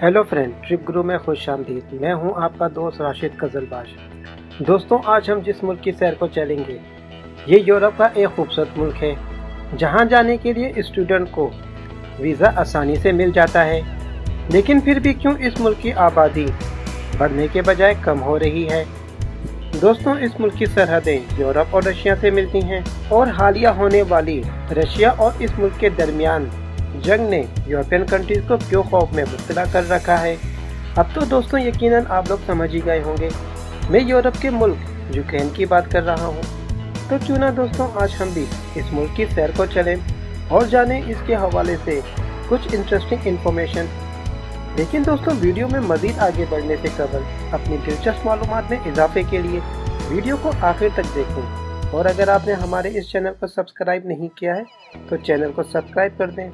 Hello friend, trip गुरु में खुश आमदीद। मैं हूं आपका दोस्त राशिद कजलबाश। दोस्तों, आज हम जिस मुल्क की सैर को चलेंगे ये यूरोप का एक खूबसूरत मुल्क है जहां जाने के लिए स्टूडेंट को वीज़ा आसानी से मिल जाता है। लेकिन फिर भी क्यों इस मुल्क की आबादी बढ़ने के बजाय कम हो रही है? दोस्तों, इस मुल्क की सरहदें यूरोप और रशिया से मिलती हैं और हालिया होने वाली रशिया और इस मुल्क के दरमियान जंग ने यूरोपियन कंट्रीज को क्यों खौफ में मुब्तला कर रखा है। अब तो दोस्तों यकीनन आप लोग समझ ही गए होंगे, मैं यूरोप के मुल्क यूक्रेन की बात कर रहा हूँ। तो क्यों ना दोस्तों आज हम भी इस मुल्क की सैर को चलें और जानें इसके हवाले से कुछ इंटरेस्टिंग इन्फॉर्मेशन। लेकिन दोस्तों वीडियो में मज़ीद आगे बढ़ने से कबल अपनी दिलचस्प मालूमात में इजाफे के लिए वीडियो को आखिर तक देखें, और अगर आपने हमारे इस चैनल को सब्सक्राइब नहीं किया है तो चैनल को सब्सक्राइब कर दें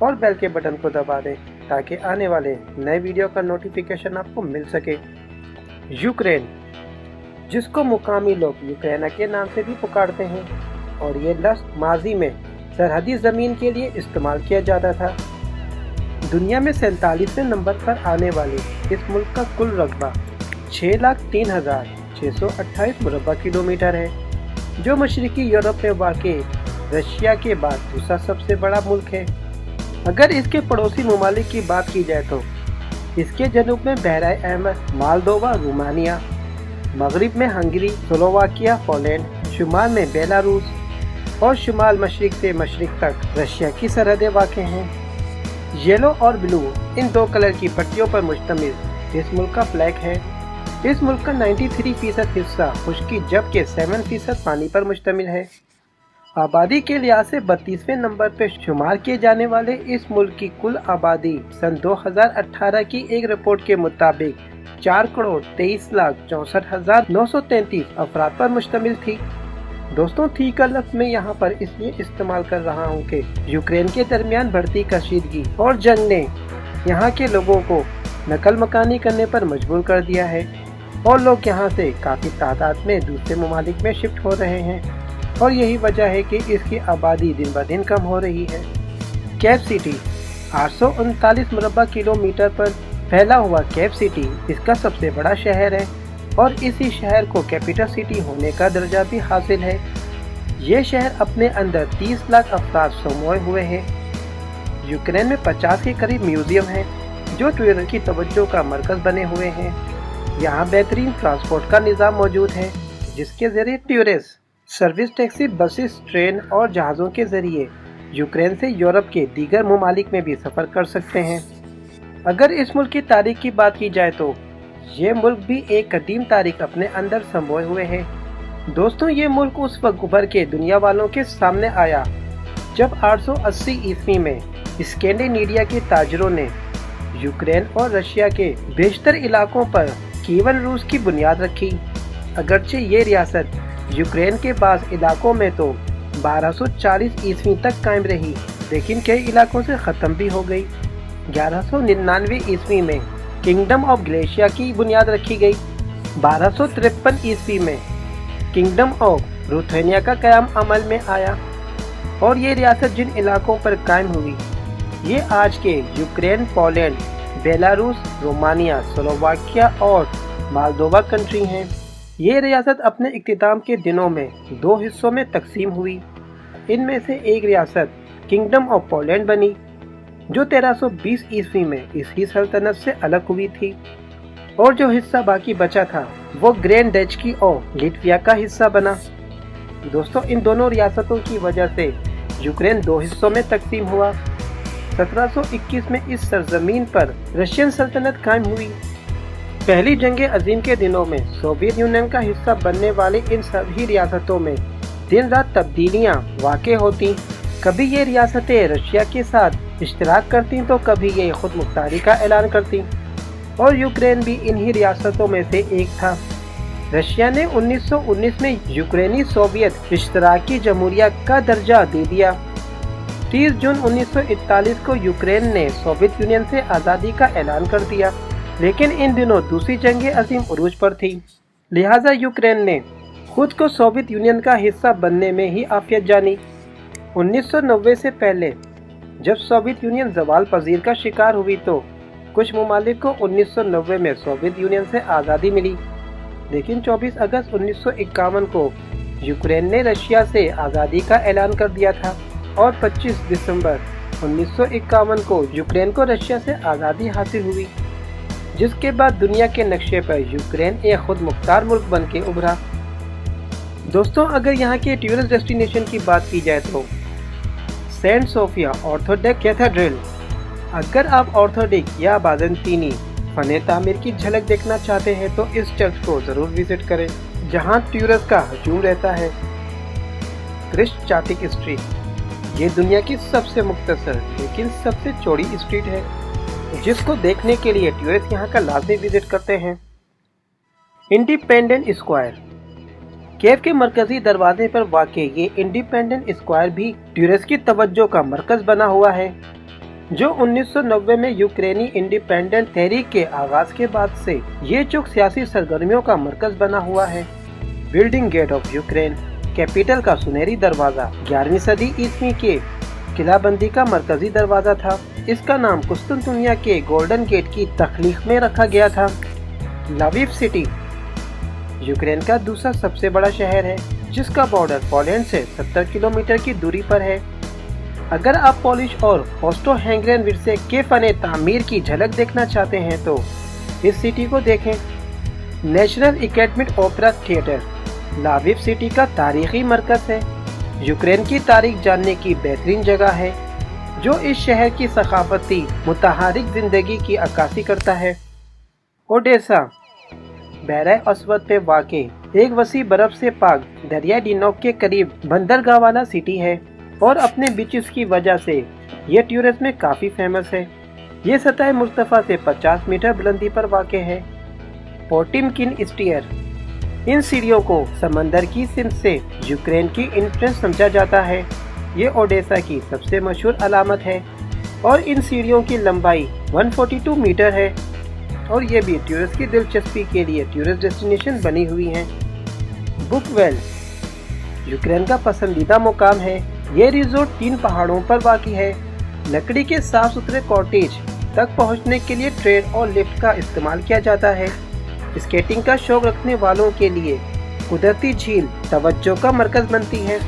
और बेल के बटन को दबा दें ताकि आने वाले नए वीडियो का नोटिफिकेशन आपको मिल सके। यूक्रेन, जिसको मुकामी लोग यूक्रेना के नाम से भी पुकारते हैं, और ये लफ्ज़ माजी में सरहदी ज़मीन के लिए इस्तेमाल किया जाता था। दुनिया में 47वें नंबर पर आने वाले इस मुल्क का कुल रकबा 6,03,628 मुरबा किलोमीटर है, जो मशरकी यूरोप में वाक़ई रशिया के बाद दूसरा सबसे बड़ा मुल्क है। अगर इसके पड़ोसी ममालिक की बात की जाए तो इसके जनूब में बहराए अहमद, मालदोवा, रोमानिया, मगरिब में हंगरी, स्लोवाकिया, पोलैंड, शुमाल में बेलारूस और शुमाल मशरिक से मशरिक तक रशिया की सरहदें वाक़ हैं। येलो और ब्लू इन दो कलर की पट्टियों पर मुश्तमिल इस मुल्क का फ्लैग है। इस मुल्क का 93% हिस्सा खुश्की जबकि 7% पानी पर मुश्तमिल है। आबादी के लिहाज से 32वें नंबर पर शुमार किए जाने वाले इस मुल्क की कुल आबादी सन 2018 की एक रिपोर्ट के मुताबिक 4,23,64,933 अफराद पर मुश्तमिल थी। दोस्तों, थी का लफ्ज़ मैं यहाँ पर इसलिए इस्तेमाल कर रहा हूँ कि यूक्रेन के दरमियान बढ़ती कशीदगी और जंग ने यहाँ के लोगों को नकल मकानी करने पर मजबूर कर दिया है, और लोग यहाँ से काफ़ी तादाद में दूसरे ममालिक में शिफ्ट हो रहे हैं, और यही वजह है कि इसकी आबादी दिन ब दिन कम हो रही है। कैप सिटी 839 मुरबा किलोमीटर पर फैला हुआ कैप सिटी इसका सबसे बड़ा शहर है, और इसी शहर को कैपिटल सिटी होने का दर्जा भी हासिल है। ये शहर अपने अंदर 30 लाख अफराद समोए हुए हैं। यूक्रेन में 50 के करीब म्यूजियम हैं जो टूरिस्ट की तवज्जो का मरकज़ बने हुए हैं। यहाँ बेहतरीन ट्रांसपोर्ट का निज़ाम मौजूद है, जिसके ज़रिए tourist service taxi, buses, train और जहाज़ों के ज़रिए यूक्रेन से यूरोप के दीगर ममालिक में भी सफ़र कर सकते हैं। अगर इस मुल्क की तारीख की बात की जाए तो ये मुल्क भी एक कदीम तारीख अपने अंदर संबोए हुए है। दोस्तों, ये मुल्क उस वक्त उभर के दुनिया वालों के सामने आया जब 880 ईस्वी में स्कैंडिनेविया के ताजरों ने यूक्रेन और रशिया के बेशतर इलाकों पर केवल रूस की बुनियाद रखी। अगरचे ये रियासत यूक्रेन के बाज़ इलाकों में तो 1240 ईस्वी तक कायम रही, लेकिन कई इलाकों से ख़त्म भी हो गई। 1199 ईस्वी में किंगडम ऑफ ग्लेशिया की बुनियाद रखी गई। 1253 ईस्वी में किंगडम ऑफ रुथेनिया का क़याम अमल में आया, और ये रियासत जिन इलाकों पर कायम हुई ये आज के Ukraine, Poland, Belarus, Romania, Slovakia और मालदोवा कंट्री हैं। ये रियासत अपने इख्तिताम के दिनों में दो हिस्सों में तकसीम हुई। इनमें से एक रियासत किंगडम ऑफ पोलैंड बनी, जो 1320 ईस्वी में इसी सल्तनत से अलग हुई थी, और जो हिस्सा बाकी बचा था वो ग्रैंड डची और लिटविया का हिस्सा बना। दोस्तों, इन दोनों रियासतों की वजह से यूक्रेन दो हिस्सों में तकसीम हुआ। 1721 में इस सरजमीन पर रशियन सल्तनत कायम हुई। पहली जंग अजीम के दिनों में सोवियत यूनियन का हिस्सा बनने वाली इन सभी रियासतों में दिन रात तब्दीलियां वाक़ई होती। कभी ये रियासतें रशिया के साथ इश्तराक करती तो कभी ये खुद मुख्तारी का ऐलान करती, और यूक्रेन भी इन्हीं रियासतों में से एक था। रशिया ने 1919 में यूक्रेनी सोवियत इश्तराकी जमहूरिया का दर्जा दे दिया। 30 जून 1941 को यूक्रेन ने सोवियत यूनियन से आज़ादी का ऐलान कर दिया, लेकिन इन दिनों दूसरी जंग अजीम उरूज पर थी, लिहाजा यूक्रेन ने खुद को सोवियत यूनियन का हिस्सा बनने में ही आफियत जानी। 1990 से पहले जब सोवियत यूनियन ज़वाल पजीर का शिकार हुई तो कुछ ममालिक को 1990 में सोवियत यूनियन से आज़ादी मिली, लेकिन 24 अगस्त 1951 को यूक्रेन ने रशिया से आज़ादी का ऐलान कर दिया था और 25 दिसंबर 1951 को यूक्रेन को रशिया से आज़ादी हासिल हुई, जिसके बाद दुनिया के नक्शे पर यूक्रेन एक खुद मुख्तार मुल्क बन के उभरा। दोस्तों, अगर यहाँ के टूरिस्ट डेस्टिनेशन की बात की जाए तो सेंट सोफिया ऑर्थोडॉक्स कैथेड्रल। अगर आप ऑर्थोडॉक्स या बाज़ंतीनी फन तामीर की झलक देखना चाहते हैं तो इस चर्च को ज़रूर विजिट करें, जहाँ टूरिस्ट का हजूम रहता है। क्रिस्टचाटिक स्ट्रीट, ये दुनिया की सबसे मुख्तसर लेकिन सबसे चौड़ी स्ट्रीट है, जिसको देखने के लिए टूरिस्ट यहाँ का लाजमी विजिट करते हैं। इंडिपेंडेंट स्क्वायर, केव के मरकजी दरवाजे पर वाक़ ये इंडिपेंडेंट स्क्वायर भी टूरिस्ट की तवज्जो का मरकज बना हुआ है, जो 1990 में यूक्रेनी इंडिपेंडेंट तहरीक के आगाज के बाद से ये चौक सियासी सरगर्मियों का मरकज बना हुआ है। Building gate of Ukraine, capital का सुनहरी दरवाजा 11वीं सदी ईस्वी के किलाबंदी का मरकजी दरवाजा था। इसका नाम कुस्तुनतुनिया के गोल्डन गेट की तख्लीक में रखा गया था। लवीव सिटी यूक्रेन का दूसरा सबसे बड़ा शहर है, जिसका बॉर्डर पोलैंड से 70 किलोमीटर की दूरी पर है। अगर आप पोलिश और ऑस्ट्रो-हंगेरियन विरसे के फन तामीर की झलक देखना चाहते हैं तो इस सिटी को देखें। National academic opera theatre Lviv city का तारीखी मरकज है, यूक्रेन की तारीख जानने की बेहतरीन जगह है, जो इस शहर की सकाफती मुतहारिक जिंदगी की अक्कासी करता है। ओडेसा बहरे अस्वद पे वाक़े एक वसी बर्फ से पाक दरिया डिनोक के करीब बंदरगाह वाला सिटी है और अपने बीचेस की वजह से ये टूरिस्ट में काफ़ी फेमस है। ये सतह मुर्तफा से 50 मीटर बुलंदी पर वाक़ है। पोटिमकिन स्टीयर, इन सीढ़ियों को समंदर की सिंध से यूक्रेन की एंट्रेंस समझा जाता है। ये ओडेसा की सबसे मशहूर अलामत है और इन सीढ़ियों की लंबाई 142 मीटर है और ये भी टूरिस्ट की दिलचस्पी के लिए टूरिस्ट डेस्टिनेशन बनी हुई हैं। बुकवेल यूक्रेन का पसंदीदा मुकाम है। ये रिजोर्ट 3 पहाड़ों पर वाक़ है। लकड़ी के साफ सुथरे कॉटेज तक पहुंचने के लिए ट्रेन और लिफ्ट का इस्तेमाल किया जाता है। स्केटिंग का शौक रखने वालों के लिए कुदरती झील तवज्जो का मरकज बनती है।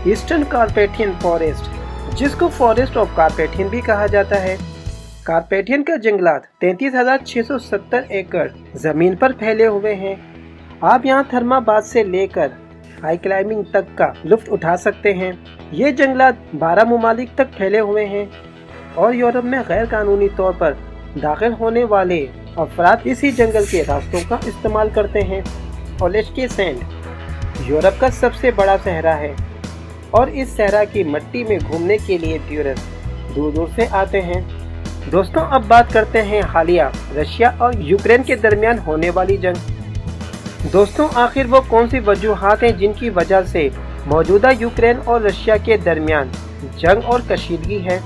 ईस्टर्न कारपेथियन फॉरेस्ट, जिसको फॉरेस्ट ऑफ कारपेथियन भी कहा जाता है। कारपेथियन का जंगलात 33,670 एकड़ जमीन पर फैले हुए हैं। आप यहाँ थर्माबाद से लेकर हाई क्लाइंबिंग तक का लुत्फ उठा सकते हैं। ये जंगलात 12 ममालिक तक फैले हुए हैं और यूरोप में गैर कानूनी तौर पर दाखिल होने वाले अफराद इसी जंगल के रास्तों का इस्तेमाल करते हैं। ओलेचकी सैंड यूरोप का सबसे बड़ा सहरा है और इस सहरा की मिट्टी में घूमने के लिए टूरिस्ट दूर दूर से आते हैं। दोस्तों, अब बात करते हैं हालिया रशिया और यूक्रेन के दरमियान होने वाली जंग। दोस्तों, आखिर वो कौन सी वजूहात हैं जिनकी वजह से मौजूदा यूक्रेन और रशिया के दरमियान जंग और कशीदगी है,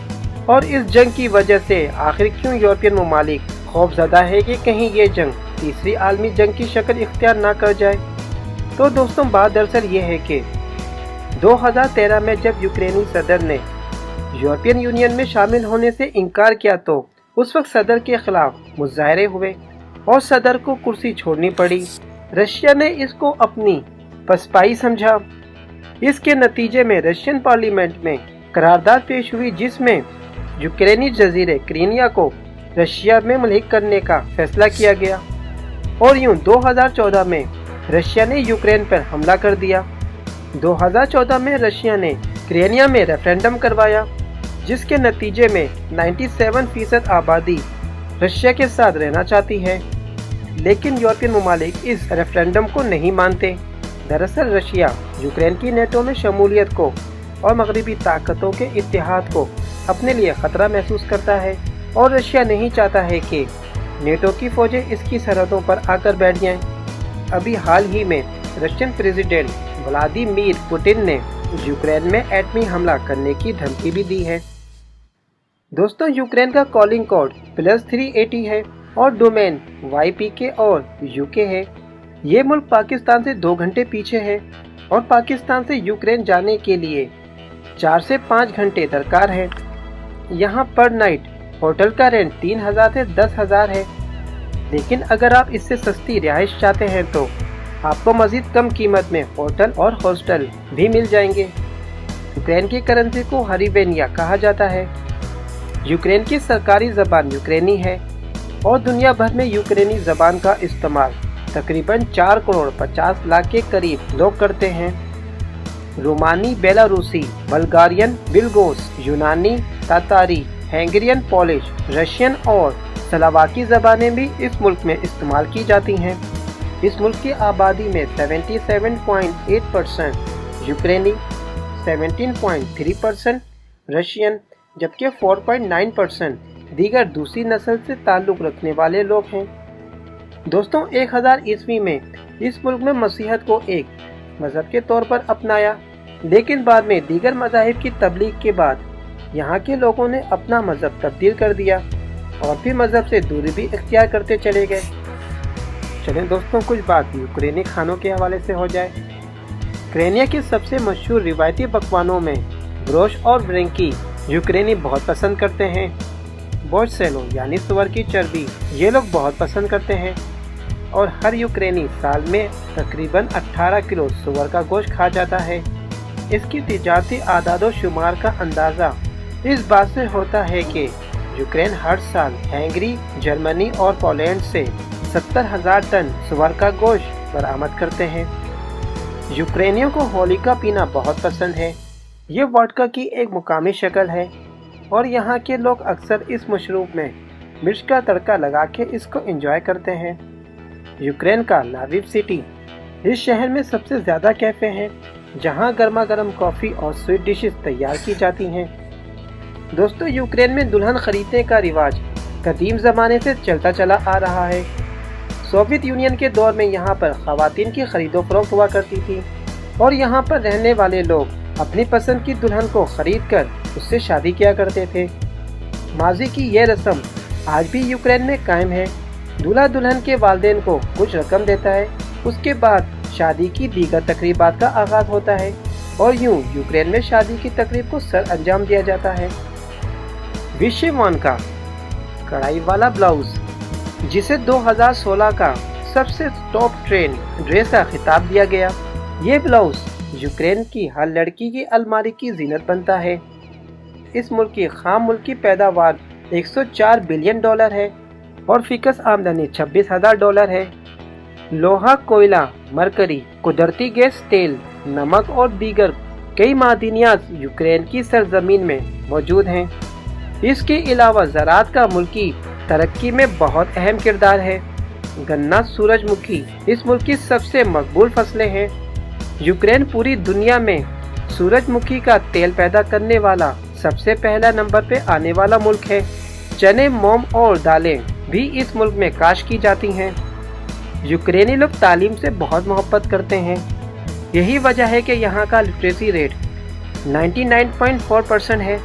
और इस जंग की वजह से आखिर क्यों यूरोपियन ममालिक खौफजदा है कि कहीं ये जंग तीसरी आलमी जंग की शक्ल इख्तियार ना कर जाए। तो दोस्तों, बात दरअसल ये है कि 2013 में जब यूक्रेनी सदर ने यूरोपियन यूनियन में शामिल होने से इनकार किया तो उस वक्त सदर के खिलाफ मुजाहरे हुए और सदर को कुर्सी छोड़नी पड़ी। रशिया ने इसको अपनी पसपाई समझा। इसके नतीजे में रशियन पार्लियामेंट में करारदाद पेश हुई, जिसमें यूक्रेनी जजीरे क्रीमिया को रशिया में मुल्हिक करने का फैसला किया गया और यूं 2014 में रशिया ने यूक्रेन पर हमला कर दिया। 2014 में रशिया ने क्रीमिया में रेफरेंडम करवाया, जिसके नतीजे में 97% आबादी रशिया के साथ रहना चाहती है, लेकिन यूरोपियन ममालिक इस रेफरेंडम को नहीं मानते। दरअसल रशिया यूक्रेन की नेटो में शमूलियत को और मगरबी ताकतों के इत्तेहाद को अपने लिए खतरा महसूस करता है और रशिया नहीं चाहता है कि नेटो की फौजें इसकी सरहदों पर आकर बैठ जाएं। अभी हाल ही में रशियन प्रेसिडेंट व्लादिमीर पुतिन ने यूक्रेन में एटमी हमला करने की धमकी भी दी है। दोस्तों, यूक्रेन का कॉलिंग कोड +380 है और डोमेन YPK और UK है। ये मुल्क पाकिस्तान से 2 घंटे पीछे है और पाकिस्तान से यूक्रेन जाने के लिए 4 से 5 घंटे दरकार है। यहाँ पर नाइट होटल का रेंट 3000 से 10,000 है। लेकिन अगर आप इससे सस्ती रिहाइश चाहते हैं तो आपको मज़ीद कम कीमत में होटल और हॉस्टल भी मिल जाएंगे। यूक्रेन की करेंसी को हरीवेनिया कहा जाता है। यूक्रेन की सरकारी ज़बान यूक्रेनी है और दुनिया भर में यूक्रेनी ज़बान का इस्तेमाल तकरीबन 4 करोड़ 50 लाख के करीब लोग करते हैं। रोमानी, बेलारूसी, बल्गारियन, बिलगोस, यूनानी, तातारी, हैंगरियन, पोलिश, रशियन और स्लोवाकी ज़बानें भी इस मुल्क में इस्तेमाल की जाती हैं। इस मुल्क की आबादी में 77.8% यूक्रेनी, 17.3% रशियन, जबकि 4.9% दीगर दूसरी नस्ल से ताल्लुक़ रखने वाले लोग हैं। दोस्तों, 1000 ईस्वी में इस मुल्क में मसीहत को एक मज़हब के तौर पर अपनाया, लेकिन बाद में दीगर मज़ाहिब की तबलीग के बाद यहाँ के लोगों ने अपना मज़हब तब्दील कर दिया और फिर मज़हब से दूरी भी इख्तियार करते चले गए। चलें दोस्तों, कुछ बात यूक्रेनी खानों के हवाले से हो जाए। यूक्रेनिया के सबसे मशहूर रिवायती पकवानों में ब्रोश और ब्रेंकी यूक्रेनी बहुत पसंद करते हैं। बोर्सेलो यानी सुअर की चर्बी ये लोग बहुत पसंद करते हैं और हर यूक्रेनी साल में तकरीबन 18 किलो सुअर का गोश्त खा जाता है। इसकी तिजारती आदादो शुमार का अंदाज़ा इस बात से होता है कि यूक्रेन हर साल हंगरी, जर्मनी और पोलैंड से 70,000 टन सुअर का गोश्त बरामद करते हैं। यूक्रेनियों को होली का पीना बहुत पसंद है। ये वोडका की एक मुकामी शक्ल है और यहाँ के लोग अक्सर इस मशरूब में मिर्च का तड़का लगा के इसको एंजॉय करते हैं। यूक्रेन का लाविव सिटी, इस शहर में सबसे ज़्यादा कैफ़े हैं जहाँ गर्मा गर्म कॉफ़ी और स्वीट डिशेस तैयार की जाती हैं। दोस्तों, यूक्रेन में दुल्हन खरीदने का रिवाज कदीम ज़माने से चलता चला आ रहा है। सोवियत यूनियन के दौर में यहाँ पर ख़वातीन की खरीदो फरोख्त हुआ करती थी और यहाँ पर रहने वाले लोग अपनी पसंद की दुल्हन को खरीद कर उससे शादी किया करते थे। माजी की यह रस्म आज भी यूक्रेन में कायम है। दूल्हा दुल्हन के वालिदैन को कुछ रकम देता है, उसके बाद शादी की दीगर तकरीबात का आगाज़ होता है और यूँ यूक्रेन में शादी की तकरीब को सर अंजाम दिया जाता है। विशेवांका कढ़ाई वाला ब्लाउज, जिसे 2016 का सबसे टॉप ट्रेंड ड्रेस का खिताब दिया गया, ये ब्लाउज यूक्रेन की हर लड़की की अलमारी की जीनत बनता है। इस मुल्क की खाम मुल्की पैदावार $104 बिलियन है और फिक्स आमदनी $26,000 है। लोहा, कोयला, मरकरी, कुदरती गैस, तेल, नमक और दीगर कई मादनियात यूक्रेन की सरजमीन में मौजूद हैं। इसके अलावा ज़राअत का मुल्की तरक्की में बहुत अहम किरदार है। गन्ना, सूरजमुखी इस मुल्क की सबसे मकबूल फसलें हैं। यूक्रेन पूरी दुनिया में सूरजमुखी का तेल पैदा करने वाला सबसे पहला नंबर पे आने वाला मुल्क है। चने, मोम और दालें भी इस मुल्क में काश की जाती हैं। यूक्रेनी लोग तालीम से बहुत मोहब्बत करते हैं। यही वजह है कि यहाँ का लिटरेसी रेट 99.4% है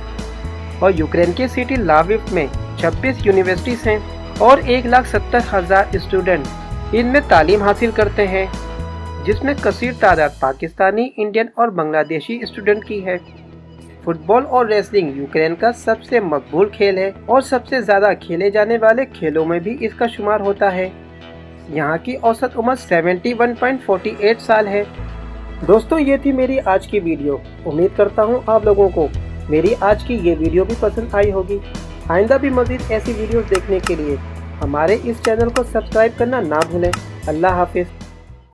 और यूक्रेन की सिटी लाविव में 26 यूनिवर्सिटीज़ हैं और 1,70,000 स्टूडेंट इनमें तालीम हासिल करते हैं, जिसमें कसीर तादाद पाकिस्तानी, इंडियन और बांग्लादेशी स्टूडेंट की है। फुटबॉल और रेसलिंग यूक्रेन का सबसे मकबूल खेल है और सबसे ज़्यादा खेले जाने वाले खेलों में भी इसका शुमार होता है। यहाँ की औसत उम्र 71.48 साल है। दोस्तों, ये थी मेरी आज की वीडियो। उम्मीद करता हूँ आप लोगों को मेरी आज की ये वीडियो भी पसंद आई होगी। आइंदा भी मज़ीद ऐसी वीडियोस देखने के लिए हमारे इस चैनल को सब्सक्राइब करना ना भूलें। अल्लाह हाफिज़।